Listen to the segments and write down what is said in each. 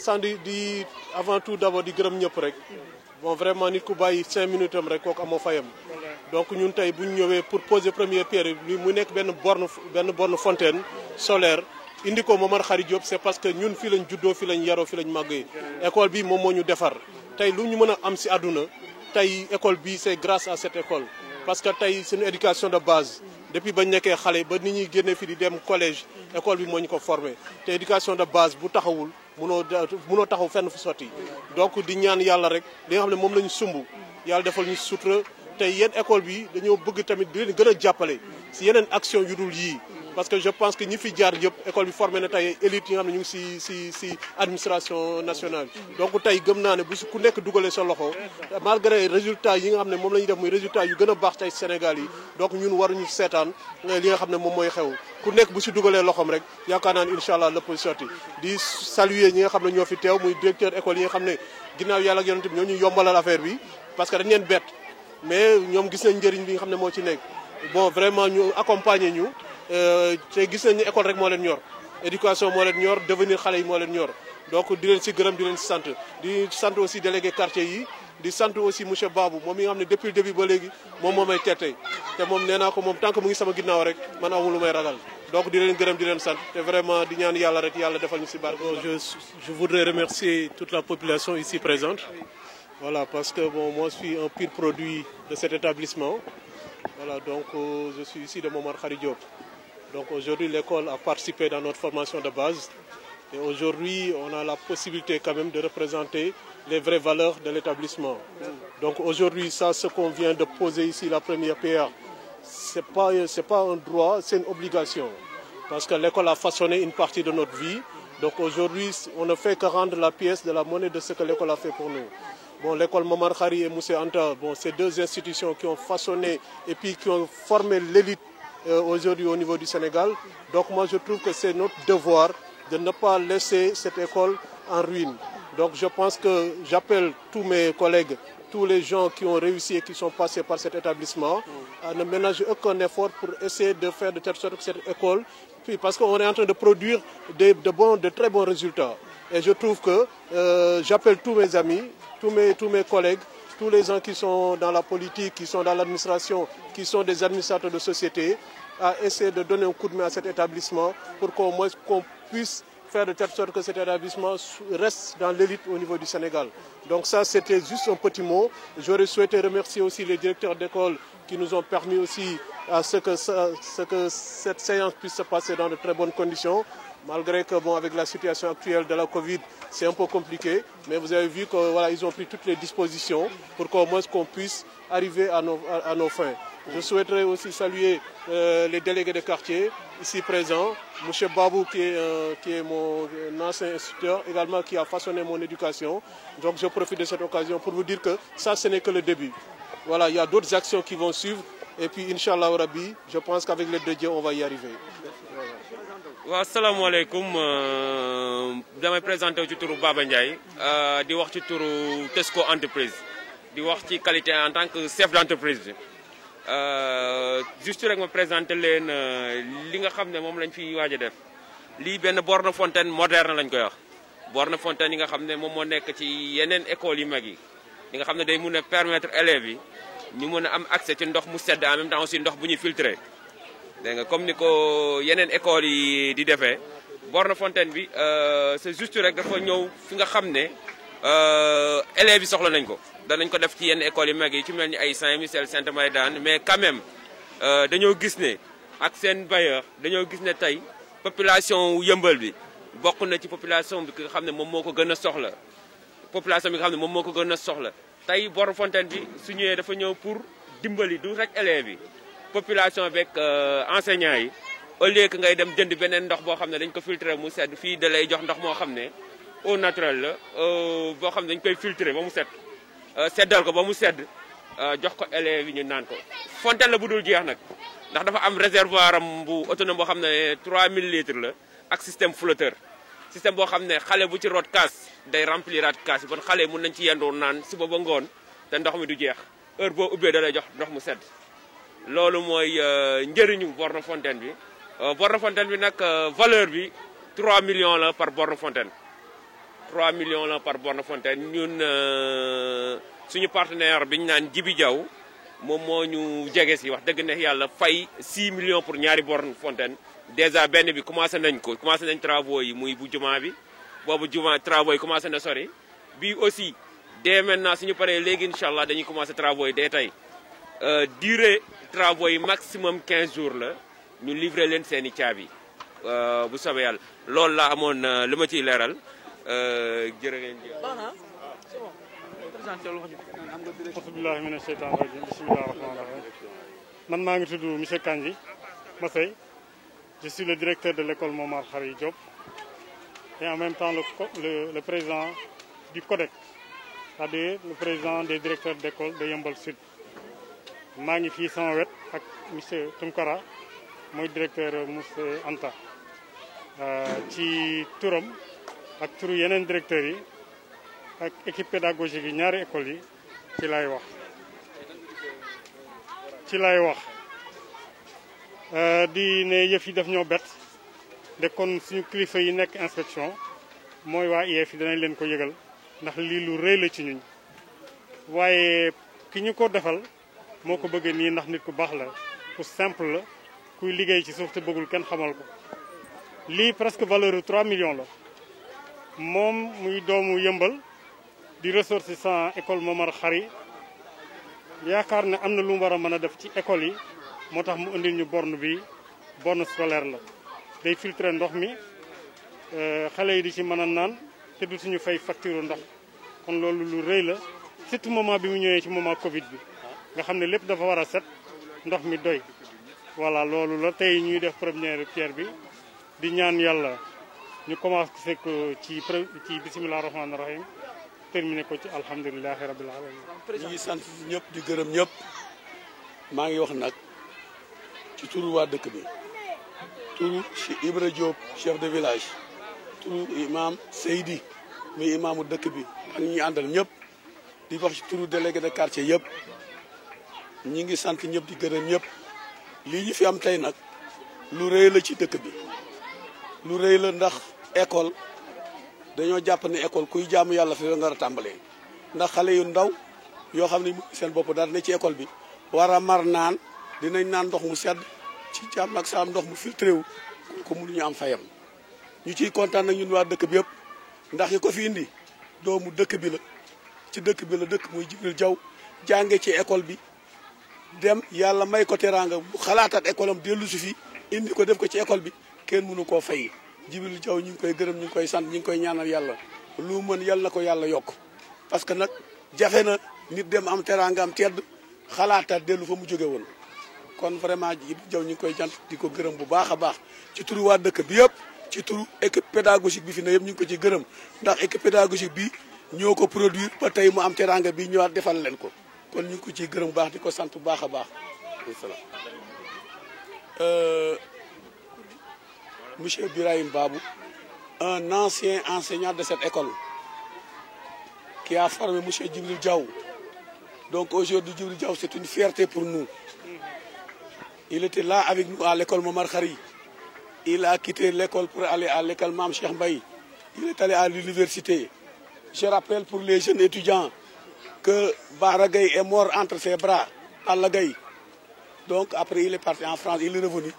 di avant tout d'abord di gërëm ñëpp rek bon vraiment nit ku bàyyi 5 minutes am rek kooku amoo fayam donc ñun tey bu ñu ñëwee pour poser première pierre bi mu nekk benn borne fontaine solaire indi ko Momar Khary Diop c'est parce que ñun fii lañ juddoo fii lañ yaroo fii lañ màggee école bi moom moo ñu defar tey lu ñu mën a am si àdduna tey école bi c'est grâce à cette école parce que tey c'est une éducation de base depuis bañ nekkee xale ba nit ñuy génnee fii di dem collège école bi moo ñu ko formé te éducation de base bu taxawul munoo taxaw fenn fu sotti donc di ñaan yàlla rek li nga xam ne moom la ñu sumb yàlla defal ñu sutura te yéen école bi dañoo bëgg tamit di leen gën a jàppale si yeneen action yu dul yii parce que je pense que ñi fi jaar yëpp école bi formé na tey élite yi nga xam ne ñu ngi si administration nationale donc tey gëm naa ne bu si ku nekk dugalee sa loxo malgré résultats yi nga xam ne moom la ñuy def muy résultats yu gën a baax tey Sénégal yi donc ñun waruñu seetaan li nga xam ne moom mooy xew ku nekk bu si dugalee loxoom rek yaakaar naa ne incha allah lépp sotti di saluer ñi nga xam ne ñoo fi teew muy directeur école yi nga xam ne ginnaaw yàlla ak yonent bi ñoo ñu yombalal affaire bi parce que dañ leen bett mais ñoom gis nañ njëriñ bi nga xam ne moo ci nekk bon vraiment ñu accompagner ñu te gis nañ ni école rek moo leen ñor éducation moo leen ñor devenir xale yi moo leen ñor donc di leen si gërëm di leen si sant di sant aussi délégué quartier yi di sant aussi monsieur Babou moom mi nga xam ne depuis le début ba léegi moom moo may tette te moom nee naa ko moom tant que mu ngi sama ginnaaw rek man amul lu may ragal donc di leen gërëm di leen sant te vraiment di ñaan yàlla rek yàlla defal ñu si barke. Je voudrais remercier toute la population ici présente voilà parce que bon moi je suis un pur produit de cet établissement voilà donc je suis ici de Momar Khary Diop. Donc aujourd'hui, l'école a participé dans notre formation de base. Et aujourd'hui, on a la possibilité quand même de représenter les vraies valeurs de l'établissement. Donc aujourd'hui, ça, ce qu'on vient de poser ici, la première pierre, c'est pas un droit, c'est une obligation. Parce que l'école a façonné une partie de notre vie. Donc aujourd'hui, on ne fait que rendre la pièce de la monnaie de ce que l'école a fait pour nous. Bon, l'école Momar Khary et Moussé Anta, bon, c'est deux institutions qui ont façonné et puis qui ont formé l'élite aujourd'hui au niveau du Sénégal. Donc moi je trouve que c'est notre devoir de ne pas laisser cette école en ruine. Donc je pense que j'appelle tous mes collègues, tous les gens qui ont réussi et qui sont passés par cet établissement à ne ménager aucun effort pour essayer de faire de telle sorte que cette école, parce qu'on est en train de produire de très bons résultats. Et je trouve que j'appelle tous mes amis, tous mes collègues, tous les gens qui sont dans la politique, qui sont dans l'administration, qui sont des administrateurs de société, à essayer de donner un coup de main à cet établissement pour qu'on puisse faire de telle sorte que cet établissement reste dans l'élite au niveau du Sénégal. Donc ça, c'était juste un petit mot. J'aurais souhaité remercier aussi les directeurs d'école qui nous ont permis aussi à ce que cette séance puisse se passer dans de très bonnes conditions. Malgré que, bon, avec la situation actuelle de la Covid, c'est un peu compliqué. Mais vous avez vu que voilà, ils ont pris toutes les dispositions pour qu'au moins qu'on puisse arriver à nos fins. Je souhaiterais aussi saluer les délégués de quartier ici présents, M. Babou qui est mon ancien instituteur, également qui a façonné mon éducation. Donc je profite de cette occasion pour vous dire que ça, ce n'est que le début. Voilà, il y a d'autres actions qui vont suivre. Et puis, Inch'Allah Rabbi, je pense qu'avec l'aide de Dieu, on va y arriver. Wa assalamu alaikum damay présenté ci turu Baba Ndiaye di wax ci turu Tesco entreprise di wax ci qualité en tant que chef d'entreprise juste rek ma présenté leen li nga xam ne moom lañ fi waaj a def lii benn borne fontaine moderne lañ koy wax borne fontaine yi nga xam ne moom moo nekk ci yeneen écoles yi mag yi li nga xam ne day mun a permettre élèves yi ñu mën a am accès ci ndox mu sedd en même temps aussi ndox bu ñuy filtré dégg nga comme ni ko yeneen écoles yi di defee borne fontaine bi c'est juste rek dafa ñëw fi nga xam ne élèves yi soxla nañ ko danañ ko def ci yenn écoles yi mag yi ci mel ni ay Saint-Michel Saint-Maïdane mais quand même dañoo gis ne ak seen bailleur dañoo gis ne tey population yëmbal bi bokk na ci population bi nga xam ne moom moo ko gën a soxla population bi nga xam ne moom moo ko gën a soxla tey borne fontaine bi su ñëwee dafa ñëw pour dimbali du rek élèves yi population beeg enseignants yi au lieu que ngay dem jënd beneen ndox boo xam ne dañ ko filtré mu sedd fii da lay jox ndox moo xam ne eau naturelle la boo xam ne dañ koy filtré ba mu sedd seddal ko ba mu sedd jox ko élèves yi ñu naan ko fontaine la bu dul jeex nag ndax dafa am réservoir am bu autonome boo xam ne 3000 litres la ak système flotteur système boo xam ne xale bu ci root kaas day rempliraat kaas yi kon xale mun nañ ci yendoo naan suba ba ngoon te ndox mi du jeex heure boo ubbee da lay jox ndox mu sedd loolu mooy njëriñu borne fontaine bi borne fontaine bi nag valeur bi 3 millions la par borne fontaine 3 millions la par borne fontaine ñun suñu partenaire bi ñu naan Jibi Diaw moom moo ñu jege si wax dëgg ne yàlla fay 6 millions pour ñaari borne fontaine déjà benn bi commencé nañ travaux yi muy bu jumaa bi boobu jumaa travaux yi commencé na sori bii aussi dès maintenant suñu paree léegi incha allah dañuy commencé travaux yi dès tey durée travaux yi maximum 15 jours la ñu livré leen seen i caabi bu soobee yàlla loolu la amoon li ma ciy leeral jërë ngeen jëf. Alhamdulilah mina sheytaan rajim bisimilah rahmaan rahim man maa ngi tudd monsieur Kandji Massey, je suis le directeur de l'école Momar Khary Diop et en même temps le président du CODEC, c'est-à-dire le président des directeurs d'école de Yeumbeul Sud. maa ngi fii sama wet ak monsieur Tunkara mooy directeur monsieur Anta ci turam ak turu yeneen directeurs yi ak équipe pédagogique yi ñaari écoles yi ci lay wax di ne yëf yi daf ñoo bett de kon suñu kilifa yi nekk inspection mooy waa IEF yi danañ leen ko yëgal ndax lii lu rëy la ci ñun waaye ki ñu ko defal moo ko bëggee nii ndax nit ku baax la ku simple la kuy liggéey ci suuf te bëggul kenn xamal ko lii presque valeur u 3 millions la moom muy doomu Yeumbeul di ressortissant école Momar Khary yaakaar ne am na lu mu war a mën a def ci école yi moo tax mu indil ñu borne bi borne scolaire la day filtrer ndox mi xale yi di ci mën a naan te du suñu fay facture ndox kon loolu lu rëy la surtout moment bi mu ñëwee ci moment Covid bi nga xam ne lépp dafa war a set ndox mi doy voilà loolu la tey ñuy def première pierre bi di ñaan yàlla ñu commencé ko ci bisimilah rahmaani rahim terminé ko ci alhamdulilahi rabil alamin. ñu ngi sant ñëpp di gërëm ñëpp maa ngi wax nag ci turu waa dëkk bi turu Ibra Diop chef de village turu imam Seydi muy imaamu dëkk bi ak ñi àndal ñëpp di wax ci turu délégué de quartier yëpp ñi ngi sant ñëpp di gërëm ñëpp lii ñu fi am tey nag lu rëy la ci dëkk bi lu rëy la ndax école dañoo jàpp ne école kuy jaamu yàlla fi la nga war a tàmbalee ndax xale yu ndaw yoo xam ne seen bopp daal ne ci école bi war a mar naan dinañ naan ndox mu sedd ci jàmm ak saam ndox mu filtré wu ko mënuñu am fayam ñu ciy kontaan nag ñun waa dëkk bi yëpp ndax yi ko fi indi doomu dëkk bi la ci dëkk bi la dëkk muy Jibril Diaw jànge ci école bi dem yàlla may ko teraanga bu xalaataat école am dellu si fi indi ko def ko ci école bi kenn mënu koo fay Jibril Diaw ñu ngi koy gërëm ñu ngi koy sant ñu ngi koy ñaanal yàlla lu mën yàlla na ko yàlla yokk parce que nag jafe na nit dem am teraanga am tedd xalaataat dellu fa mu jóge woon kon vraiment Jibril Diaw ñu ngi koy jant di ko gërëm bu baax a baax ci turu waa dëkk bi yëpp ci turu équipe pédagogique bi fi ne yëpp ñu ngi ko ci gërëm ndax équipe pédagogique bi ñoo ko produire ba tey mu am teraanga bi ñëwaat defal leen ko kon ñu ngi ko ciy gërëm bu baax di ko sant bu baax a baax Monsieur Birahim Babou, un ancien enseignant de cette école qui a formé Monsieur Djibril Diaw. Donc aujourd'hui, Djibril Diaw, c'est une fierté pour nous. Il était là avec nous à l'école Momar Khary. Il a quitté l'école pour aller à l'école Mam Cheikh Mbaye. Il est allé à l'université. Je rappelle pour les jeunes étudiants que Bara Gaye est mort entre ses bras à la Gaye. Donc après, il est parti en France, il est revenu.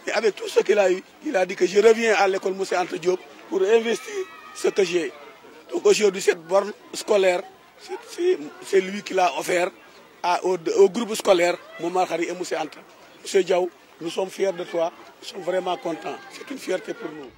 Et avec tout ce qu'il a eu, il a dit que je reviens à l'école Moussa Anta Diop pour investir ce que j'ai. Donc aujourd'hui, cette borne scolaire, c'est lui qui l'a offert au groupe scolaire Momar Khary et Moussa Anta. Monsieur Diaw, nous sommes fiers de toi, nous sommes vraiment contents. C'est une fierté pour nous.